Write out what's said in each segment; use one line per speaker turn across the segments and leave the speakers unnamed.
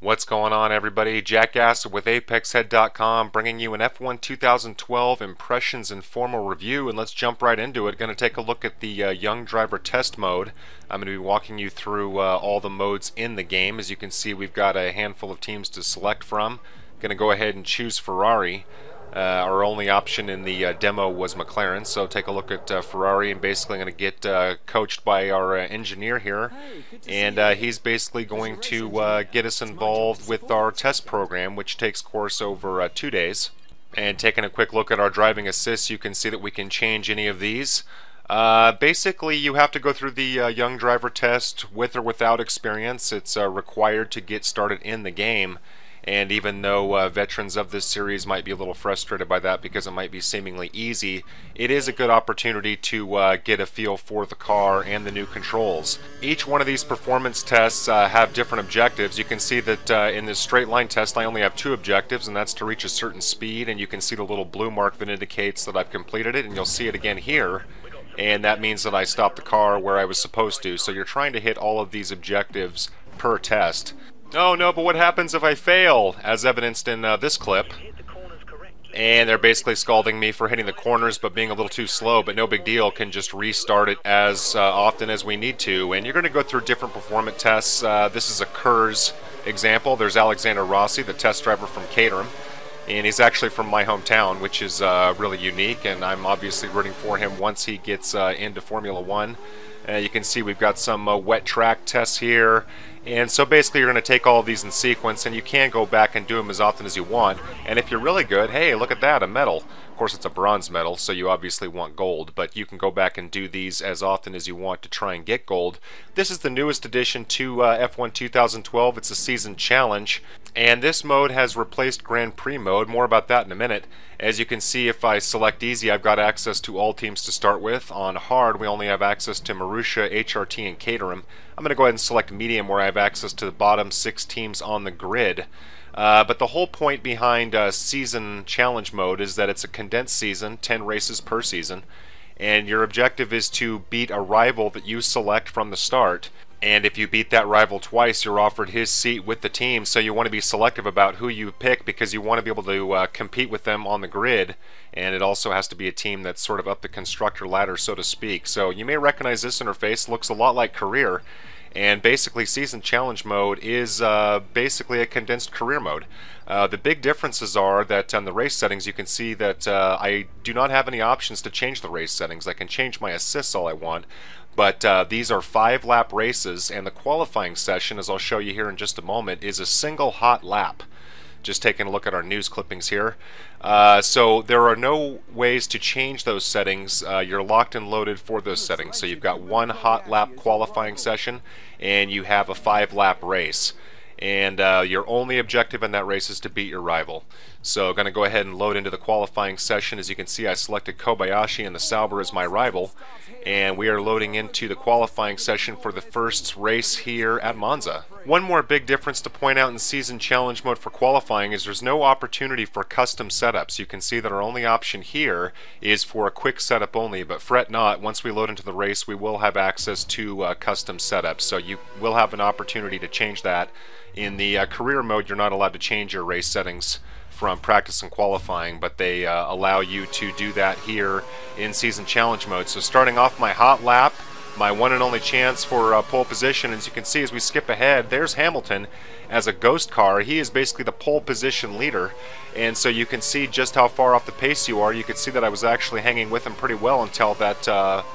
What's going on, everybody? Jackass with ApexHead.com, bringing you an F1 2012 Impressions Informal Review, and let's jump right into it. Going to take a look at the Young Driver Test Mode. I'm going to be walking you through all the modes in the game. As you can see, we've got a handful of teams to select from. Going to go ahead and choose Ferrari. Our only option in the demo was McLaren, so take a look at Ferrari, and basically going to get coached by our engineer here, and he's basically going to get us involved with our test program, which takes course over 2 days. And taking a quick look at our driving assists, you can see that we can change any of these. Basically, you have to go through the young driver test with or without experience. It's required to get started in the game. And even though veterans of this series might be a little frustrated by that because it might be seemingly easy, it is a good opportunity to get a feel for the car and the new controls. Each one of these performance tests have different objectives. You can see that in this straight line test I only have 2 objectives, and that's to reach a certain speed, and you can see the little blue mark that indicates that I've completed it, and you'll see it again here. And that means that I stopped the car where I was supposed to. So you're trying to hit all of these objectives per test. Oh no, but what happens if I fail, as evidenced in this clip? And they're basically scalding me for hitting the corners but being a little too slow, but no big deal, can just restart it as often as we need to. And you're going to go through different performance tests. This is a KERS example. There's Alexander Rossi, the test driver from Caterham, and he's actually from my hometown, which is really unique, and I'm obviously rooting for him once he gets into Formula 1. You can see we've got some wet track tests here. And so basically you're going to take all of these in sequence, and you can go back and do them as often as you want. And if you're really good, hey, look at that, a medal. Of course it's a bronze medal, so you obviously want gold, but you can go back and do these as often as you want to try and get gold. This is the newest addition to F1 2012. It's a season challenge, and this mode has replaced Grand Prix mode. More about that in a minute. As you can see, if I select easy, I've got access to all teams to start with. On hard, we only have access to Marussia, HRT, and Caterham. I'm going to go ahead and select medium, where I have access to the bottom 6 teams on the grid. But the whole point behind season challenge mode is that it's a condensed season, 10 races per season, and your objective is to beat a rival that you select from the start. And if you beat that rival twice, you're offered his seat with the team, so you want to be selective about who you pick because you want to be able to compete with them on the grid. And it also has to be a team that's sort of up the constructor ladder, so to speak. So you may recognize this interface. Looks a lot like career. And basically season challenge mode is basically a condensed career mode. The big differences are that on the race settings you can see that I do not have any options to change the race settings. I can change my assists all I want, but these are 5-lap races, and the qualifying session, as I'll show you here in just a moment, is a single hot lap. Just taking a look at our news clippings here. So there are no ways to change those settings. You're locked and loaded for those settings. So you've got 1 hot lap qualifying session, and you have a 5-lap race. And your only objective in that race is to beat your rival. So I'm going to go ahead and load into the qualifying session. As you can see, I selected Kobayashi and the Sauber as my rival, and we are loading into the qualifying session for the first race here at Monza. One more big difference to point out in season challenge mode for qualifying is there's no opportunity for custom setups. You can see that our only option here is for a quick setup only, but fret not, once we load into the race we will have access to custom setups, so you will have an opportunity to change that. In the career mode, you're not allowed to change your race settings from practice and qualifying, but they allow you to do that here in season challenge mode. So starting off my hot lap, my one and only chance for pole position, as you can see as we skip ahead, there's Hamilton as a ghost car. He is basically the pole position leader, and so you can see just how far off the pace you are. You can see that I was actually hanging with him pretty well until that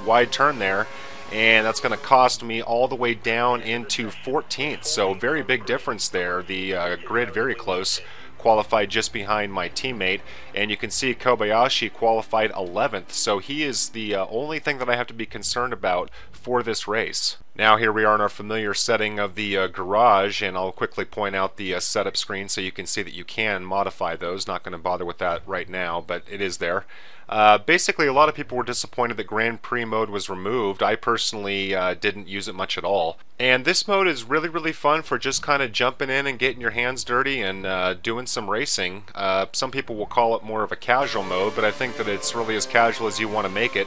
wide turn there. And that's going to cost me all the way down into 14th, so very big difference there. The grid very close, qualified just behind my teammate, and you can see Kobayashi qualified 11th, so he is the only thing that I have to be concerned about for this race. Now here we are in our familiar setting of the garage, and I'll quickly point out the setup screen so you can see that you can modify those. Not going to bother with that right now, but it is there. Basically, a lot of people were disappointed that Grand Prix mode was removed. I personally didn't use it much at all. And this mode is really, really fun for just kind of jumping in and getting your hands dirty and doing some racing. Some people will call it more of a casual mode, but I think that it's really as casual as you want to make it.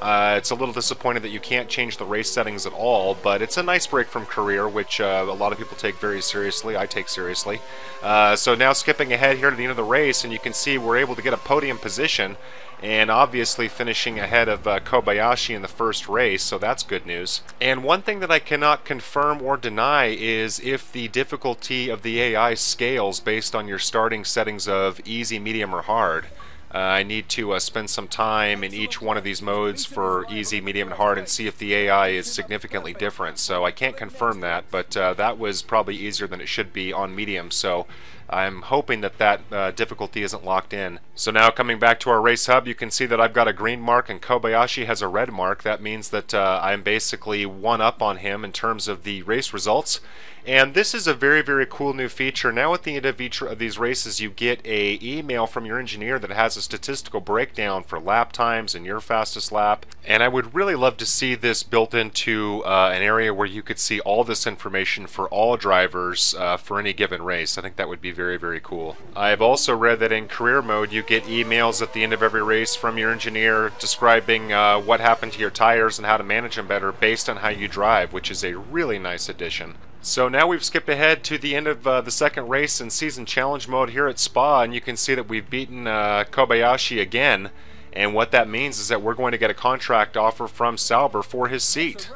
It's a little disappointing that you can't change the race settings at all, but it's a nice break from career, which a lot of people take very seriously. I take seriously. So now skipping ahead here to the end of the race, and you can see we're able to get a podium position, and obviously finishing ahead of Kobayashi in the first race, so that's good news. And one thing that I cannot confirm or deny is if the difficulty of the AI scales based on your starting settings of easy, medium, or hard. I need to spend some time in each one of these modes for easy, medium, and hard and see if the AI is significantly different. So I can't confirm that, but that was probably easier than it should be on medium, so I'm hoping that that difficulty isn't locked in. So now coming back to our race hub, you can see that I've got a green mark and Kobayashi has a red mark. That means that I'm basically one up on him in terms of the race results. And this is a very, very cool new feature. Now at the end of each of these races, you get an email from your engineer that has a statistical breakdown for lap times and your fastest lap. And I would really love to see this built into an area where you could see all this information for all drivers for any given race. I think that would be very, very cool. I've also read that in career mode, you get emails at the end of every race from your engineer describing what happened to your tires and how to manage them better based on how you drive, which is a really nice addition. So now we've skipped ahead to the end of the second race in season challenge mode here at Spa, and you can see that we've beaten Kobayashi again. And what that means is that we're going to get a contract offer from Sauber for his seat,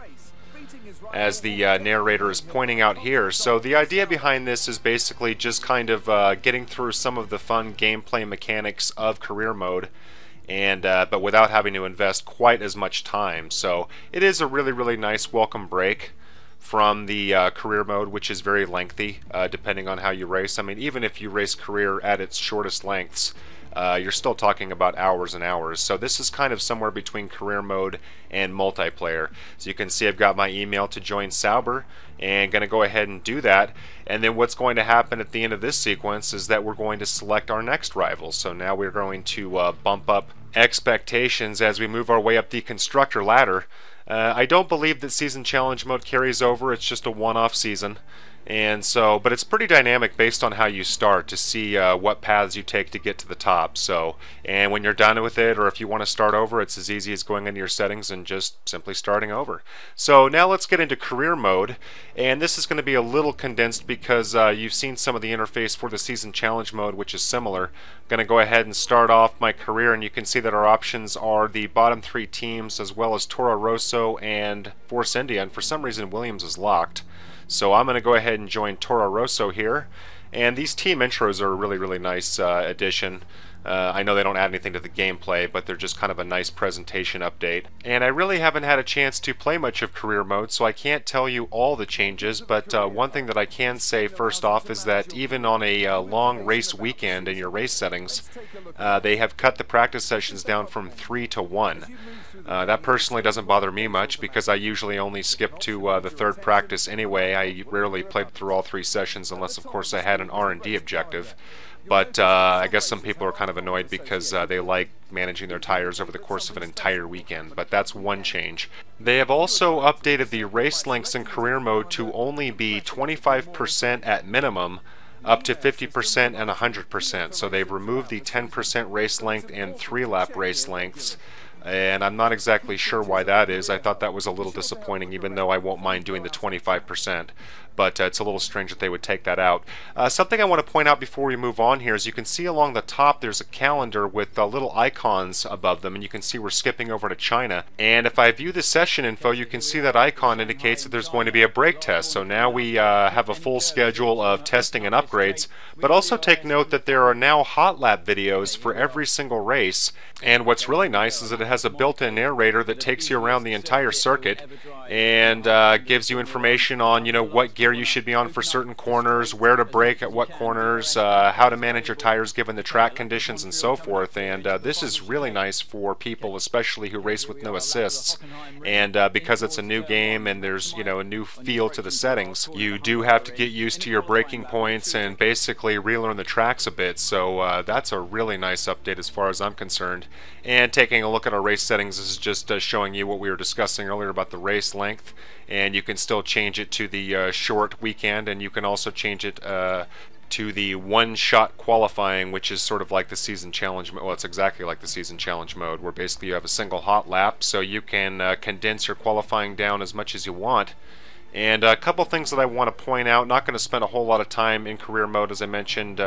as the narrator is pointing out here. So the idea behind this is basically just kind of getting through some of the fun gameplay mechanics of career mode, and but without having to invest quite as much time. So it is a really, really nice welcome break from the career mode, which is very lengthy depending on how you race. I mean, even if you race career at its shortest lengths, you're still talking about hours and hours. So this is kind of somewhere between career mode and multiplayer. So you can see I've got my email to join Sauber, and going to go ahead and do that. And then what's going to happen at the end of this sequence is that we're going to select our next rival. So now we're going to bump up expectations as we move our way up the constructor ladder. I don't believe that season challenge mode carries over. It's just a one-off season, and so, but it's pretty dynamic based on how you start to see what paths you take to get to the top. So, and when you're done with it, or if you want to start over, it's as easy as going into your settings and just simply starting over. So now let's get into career mode, and this is going to be a little condensed because you've seen some of the interface for the season challenge mode, which is similar. I'm going to go ahead and start off my career, and you can see that our options are the bottom three teams as well as Toro Rosso and Force India, and for some reason Williams is locked. So I'm going to go ahead and join Toro Rosso here, and these team intros are a really, really nice addition. I know they don't add anything to the gameplay, but they're just kind of a nice presentation update. And I really haven't had a chance to play much of career mode, so I can't tell you all the changes, but one thing that I can say first off is that even on a long race weekend in your race settings, they have cut the practice sessions down from 3 to 1. That personally doesn't bother me much because I usually only skip to the third practice anyway. I rarely played through all 3 sessions unless of course I had an R&D objective. But I guess some people are kind of annoyed because they like managing their tires over the course of an entire weekend, but that's one change. They have also updated the race lengths in career mode to only be 25% at minimum, up to 50% and 100%. So they've removed the 10% race length and 3-lap race lengths. And I'm not exactly sure why that is. I thought that was a little disappointing, even though I won't mind doing the 25%. But it's a little strange that they would take that out. Something I want to point out before we move on here is you can see along the top there's a calendar with little icons above them, and you can see we're skipping over to China. And if I view the session info, you can see that icon indicates that there's going to be a brake test. So now we have a full schedule of testing and upgrades, but also take note that there are now hot lap videos for every single race. And what's really nice is that it has a built-in narrator that takes you around the entire circuit and gives you information on, you know, what gear you should be on for certain corners, where to brake at what corners, how to manage your tires given the track conditions, and so forth. And this is really nice for people, especially who race with no assists. And because it's a new game and there's, you know, a new feel to the settings, you do have to get used to your braking points and basically relearn the tracks a bit. So that's a really nice update as far as I'm concerned. And taking a look at our race settings, this is just showing you what we were discussing earlier about the race length, and you can still change it to the short weekend, and you can also change it to the one-shot qualifying, which is sort of like the season challenge mode. Well, it's exactly like the season challenge mode, where basically you have a single hot lap, so you can condense your qualifying down as much as you want. And a couple things that I want to point out, not going to spend a whole lot of time in career mode as I mentioned,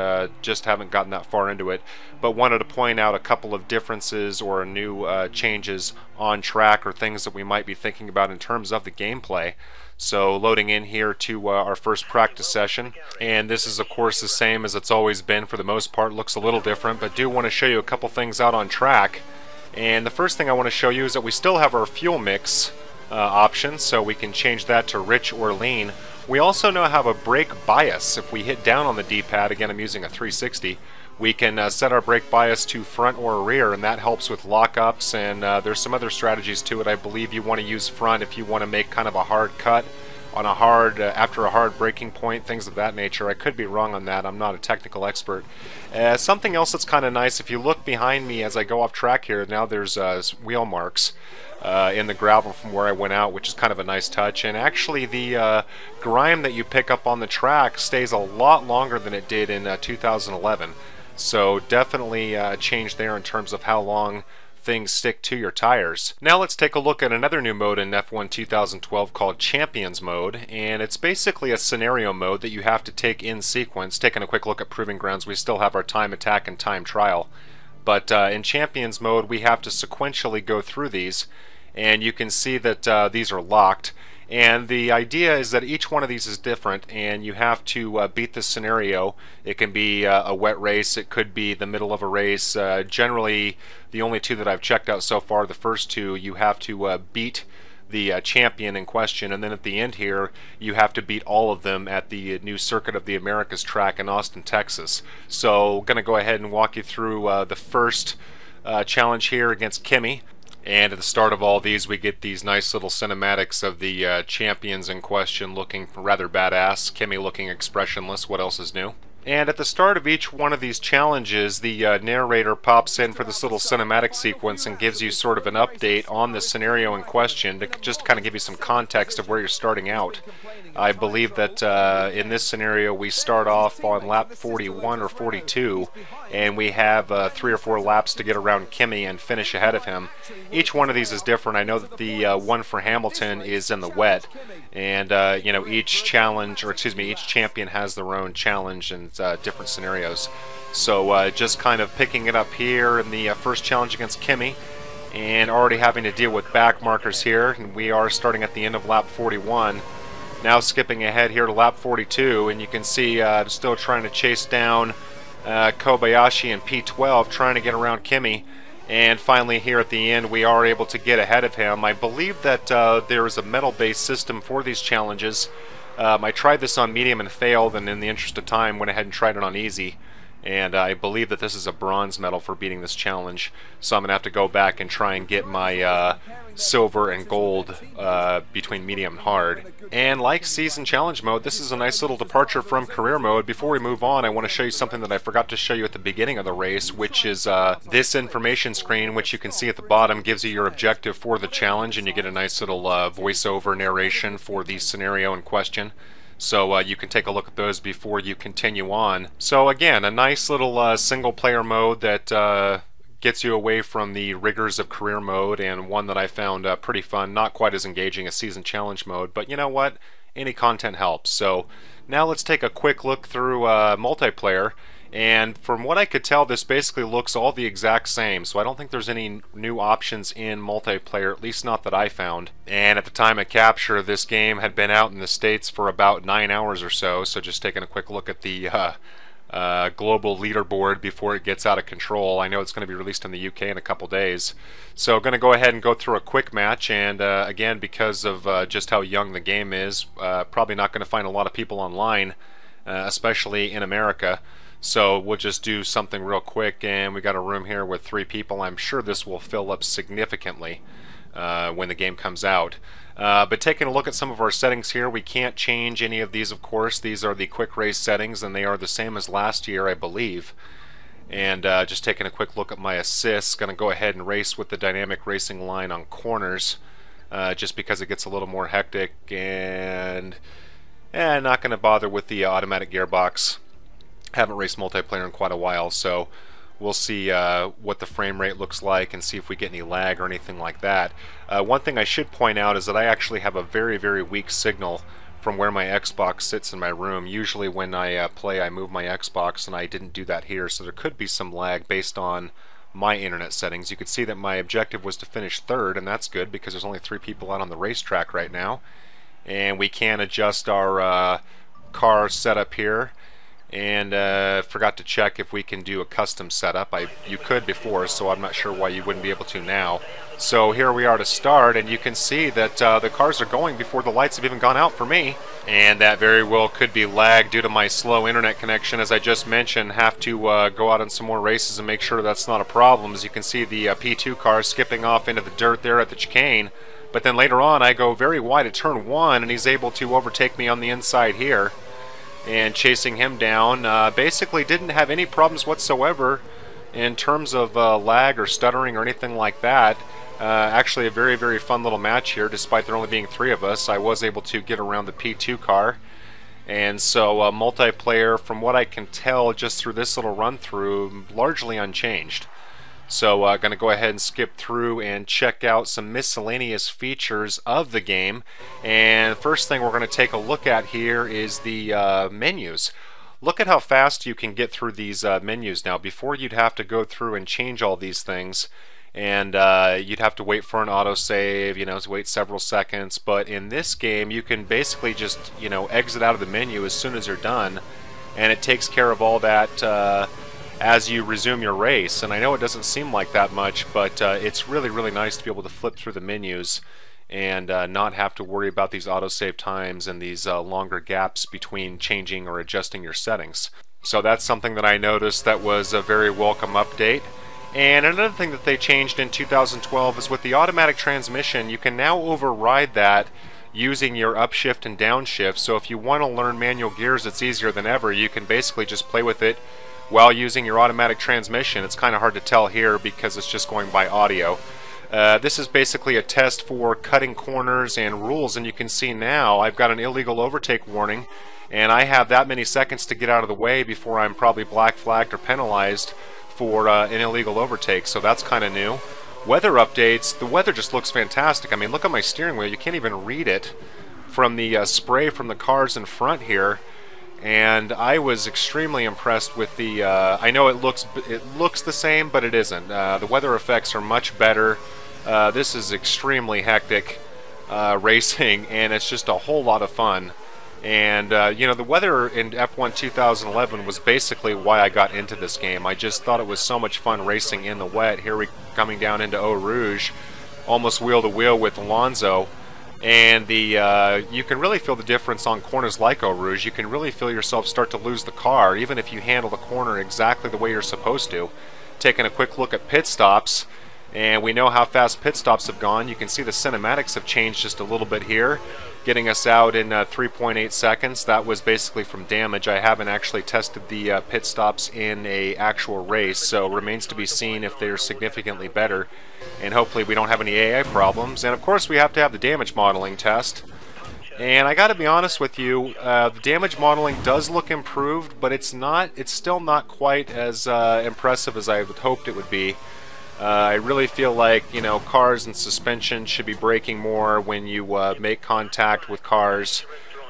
just haven't gotten that far into it, but wanted to point out a couple of differences or new changes on track or things that we might be thinking about in terms of the gameplay. So loading in here to our first practice session, and this is of course the same as it's always been for the most part, looks a little different, but do want to show you a couple things out on track. And the first thing I want to show you is that we still have our fuel mix option, so we can change that to rich or lean. We also now have a brake bias. If we hit down on the D-pad, again I'm using a 360, we can set our brake bias to front or rear, and that helps with lockups, and there's some other strategies to it. I believe you want to use front if you want to make kind of a hard cut on a hard after a hard braking point, things of that nature. I could be wrong on that, I'm not a technical expert. Something else that's kind of nice, if you look behind me as I go off track here, now there's wheel marks in the gravel from where I went out, which is kind of a nice touch. And actually the grime that you pick up on the track stays a lot longer than it did in 2011. So definitely a change there in terms of how long things stick to your tires. Now let's take a look at another new mode in F1 2012 called Champions Mode, and it's basically a scenario mode that you have to take in sequence. Taking a quick look at Proving Grounds, we still have our time attack and time trial, but in Champions Mode we have to sequentially go through these, and you can see that these are locked. And the idea is that each one of these is different, and you have to beat the scenario. It can be a wet race, it could be the middle of a race. Generally, the only two that I've checked out so far, the first two, you have to beat the champion in question, and then at the end here, you have to beat all of them at the new Circuit of the Americas track in Austin, Texas. So, going to go ahead and walk you through the first challenge here against Kimi. And at the start of all these, we get these nice little cinematics of the champions in question looking rather badass, Kimi looking expressionless. What else is new? And at the start of each one of these challenges, the narrator pops in for this little cinematic sequence and gives you sort of an update on the scenario in question to just kind of give you some context of where you're starting out. I believe that in this scenario we start off on lap 41 or 42, and we have 3 or 4 laps to get around Kimi and finish ahead of him. Each one of these is different. I know that the one for Hamilton is in the wet, and you know, each challenge, or excuse me, each champion has their own challenge and different scenarios. So just kind of picking it up here in the first challenge against Kimi, and already having to deal with back markers here, and we are starting at the end of lap 41. Now skipping ahead here to lap 42, and you can see still trying to chase down Kobayashi in P12, trying to get around Kimi. And finally here at the end we are able to get ahead of him. I believe that there is a medal-based system for these challenges. I tried this on medium and failed, and in the interest of time went ahead and tried it on easy. And I believe that this is a bronze medal for beating this challenge, so I'm going to have to go back and try and get my silver and gold between medium and hard. And like season challenge mode, this is a nice little departure from career mode. Before we move on, I want to show you something that I forgot to show you at the beginning of the race, which is this information screen, which you can see at the bottom, gives you your objective for the challenge, and you get a nice little voiceover narration for the scenario in question. So you can take a look at those before you continue on. So again, a nice little single player mode that gets you away from the rigors of career mode, and one that I found pretty fun. Not quite as engaging as season challenge mode, but you know what? Any content helps. So now let's take a quick look through multiplayer. And from what I could tell, this basically looks all the exact same, so I don't think there's any new options in multiplayer, at least not that I found. And at the time of capture, this game had been out in the States for about 9 hours or so, so just taking a quick look at the global leaderboard before it gets out of control. I know it's going to be released in the UK in a couple days. So I'm going to go ahead and go through a quick match, and again, because of just how young the game is, probably not going to find a lot of people online, especially in America. So we'll just do something real quick, and we got a room here with 3 people. I'm sure this will fill up significantly when the game comes out. But taking a look at some of our settings here, we can't change any of these, of course. These are the quick race settings, and they are the same as last year, I believe. And just taking a quick look at my assists, going to go ahead and race with the dynamic racing line on corners, just because it gets a little more hectic, and not going to bother with the automatic gearbox. Haven't raced multiplayer in quite a while, so we'll see what the frame rate looks like and see if we get any lag or anything like that. One thing I should point out is that I actually have a very, very weak signal from where my Xbox sits in my room. Usually when I play, I move my Xbox, and I didn't do that here, so there could be some lag based on my internet settings. You could see that my objective was to finish 3rd, and that's good because there's only 3 people out on the racetrack right now. And we can adjust our car setup here. And forgot to check if we can do a custom setup. You could before, so I'm not sure why you wouldn't be able to now. So here we are to start, and you can see that the cars are going before the lights have even gone out for me. And that very well could be lag due to my slow internet connection. As I just mentioned, have to go out on some more races and make sure that's not a problem. As you can see, the P2 car skipping off into the dirt there at the chicane. But then later on, I go very wide at turn 1, and he's able to overtake me on the inside here. And chasing him down, basically didn't have any problems whatsoever in terms of lag or stuttering or anything like that. Actually a very, very fun little match here, despite there only being 3 of us. I was able to get around the P2 car, and so multiplayer, from what I can tell just through this little run through, largely unchanged. So going to go ahead and skip through and check out some miscellaneous features of the game. And first thing we're going to take a look at here is the menus. Look at how fast you can get through these menus now. Before, you'd have to go through and change all these things, and you'd have to wait for an autosave, you know, to wait several seconds. But in this game, you can basically just, you know, exit out of the menu as soon as you're done, and it takes care of all that as you resume your race. And I know it doesn't seem like that much, but it's really, really nice to be able to flip through the menus and not have to worry about these autosave times and these longer gaps between changing or adjusting your settings. So that's something that I noticed that was a very welcome update. And another thing that they changed in 2012 is with the automatic transmission, you can now override that using your upshift and downshift. So if you want to learn manual gears, it's easier than ever. You can basically just play with it while using your automatic transmission. It's kind of hard to tell here because it's just going by audio. This is basically a test for cutting corners and rules, and you can see now I've got an illegal overtake warning, and I have that many seconds to get out of the way before I'm probably black flagged or penalized for an illegal overtake, so that's kind of new. Weather updates, the weather just looks fantastic. I mean, look at my steering wheel, you can't even read it from the spray from the cars in front here. And I was extremely impressed with the, I know it looks the same, but it isn't. The weather effects are much better. This is extremely hectic racing, and it's just a whole lot of fun. And, you know, the weather in F1 2011 was basically why I got into this game. I just thought it was so much fun racing in the wet. Here we coming down into Eau Rouge, almost wheel to wheel with Alonso. And the you can really feel the difference on corners like Eau Rouge. You can really feel yourself start to lose the car, even if you handle the corner exactly the way you're supposed to. Taking a quick look at pit stops, and we know how fast pit stops have gone. You can see the cinematics have changed just a little bit here, getting us out in 3.8 seconds. That was basically from damage. I haven't actually tested the pit stops in a actual race, so remains to be seen if they're significantly better. And hopefully we don't have any AI problems. And of course we have to have the damage modeling test. And I gotta be honest with you, the damage modeling does look improved, but it's still not quite as impressive as I had hoped it would be. I really feel like, you know, cars and suspension should be braking more when you make contact with cars.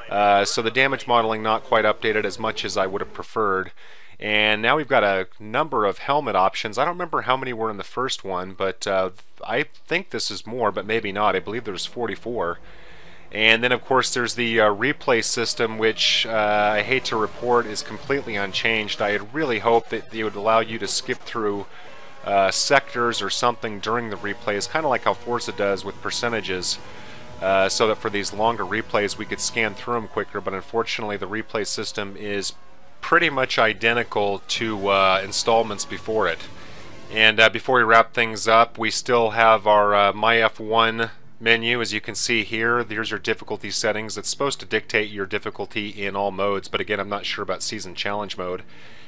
So the damage modeling not quite updated as much as I would have preferred. And now we've got a number of helmet options. I don't remember how many were in the first one, but I think this is more, but maybe not. I believe there's 44. And then of course there's the replay system, which I hate to report is completely unchanged. I had really hoped that they would allow you to skip through sectors or something during the replays, kind of like how Forza does with percentages, so that for these longer replays we could scan through them quicker. But unfortunately the replay system is pretty much identical to installments before it. And before we wrap things up, we still have our My F1 menu. As you can see here, there's your difficulty settings. It's supposed to dictate your difficulty in all modes, but again, I'm not sure about season challenge mode.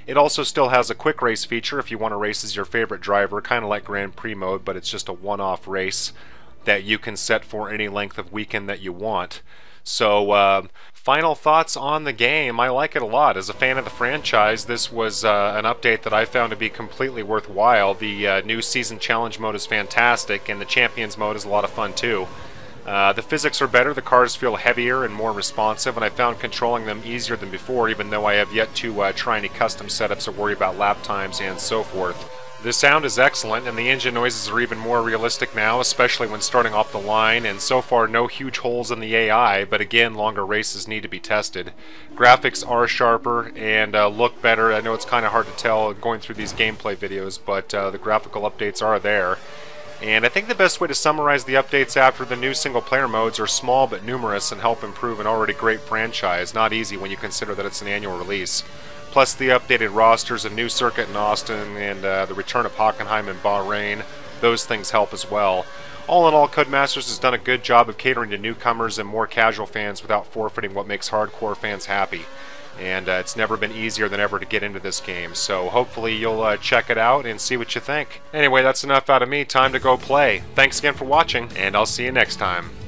It also still has a quick race feature if you want to race as your favorite driver, kind of like Grand Prix mode, but it's just a one-off race that you can set for any length of weekend that you want. So final thoughts on the game. I like it a lot. As a fan of the franchise, this was an update that I found to be completely worthwhile. The new season challenge mode is fantastic, and the champions mode is a lot of fun too. The physics are better, the cars feel heavier and more responsive, and I found controlling them easier than before, even though I have yet to try any custom setups or worry about lap times and so forth. The sound is excellent, and the engine noises are even more realistic now, especially when starting off the line, and so far no huge holes in the AI, but again, longer races need to be tested. Graphics are sharper and look better. I know it's kind of hard to tell going through these gameplay videos, but the graphical updates are there. And I think the best way to summarize the updates after the new single-player modes are small but numerous and help improve an already great franchise. Not easy when you consider that it's an annual release. Plus the updated rosters, a new circuit in Austin, and the return of Hockenheim and Bahrain. Those things help as well. All in all, Codemasters has done a good job of catering to newcomers and more casual fans without forfeiting what makes hardcore fans happy. And it's never been easier than ever to get into this game, so hopefully you'll check it out and see what you think. Anyway, that's enough out of me. Time to go play. Thanks again for watching, and I'll see you next time.